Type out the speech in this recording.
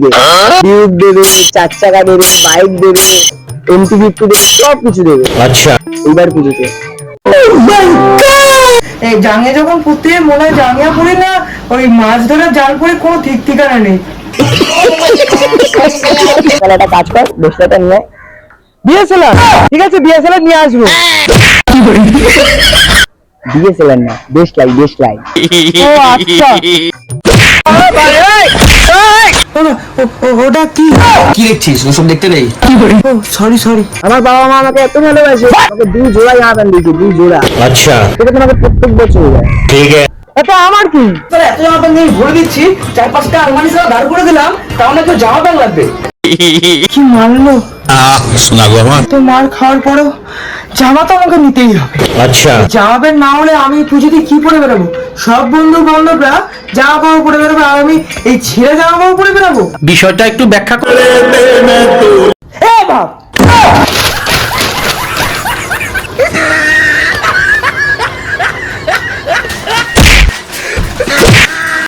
Duke দেবে, 4 চাকা দেবে, বাইক দেবে, MT-50 দেবে, সব কিছু দেবে। আচ্ছা, এবার পুজোতে এই জাঙ্গিয়া যখন পড়তে মনে হয় জাঙ্গিয়া পরে না ওই মাছ ধরার জাল পরে কোনো ঠিক ঠিকানা নেই। তাহলে একটা কাজ কর, বসটাটা নিয়ে ডিএসএলআর, ঠিক আছে ডিএসএলআর নিয়ে আসবো। DSLR না, বেস্ট লাইট। ও আচ্ছা, ওটা কি কি দেখছিস? ওসব দেখতে নেই। ও সরি। আমার বাবা মা আমাকে এত ভালোবাসে, আমাকে 2 জোড়া জামা প্যান্ট দিয়েছে, 2 জোড়া। আচ্ছা, এটা তোমাকে প্রত্যেক বছর দেয়। ঠিক আছে, এটা আমার কি? তাহলে এত জামা প্যান্ট আমি ভরে দিচ্ছি, 4-5টা আলমারি সব দাঁড় করে দিলাম, তাহলে তো জামা প্যান্ট লাগবে। কি মারলো শোনা গো আমার। তো মার খাওয়ার পরেও জামা তো আমাকে নিতেই হবে। আচ্ছা, জামা প্যান্ট না হলে আমি পুজোতে কি পরে বেরোবো? সব বন্ধু বান্ধবরা জামা কাপড় পরে বেরোবে, আর আমি এই ছেঁড়া জামা কাপড় পরে বেরোবো? বিষয়টা একটু ব্যাখ্যা করে।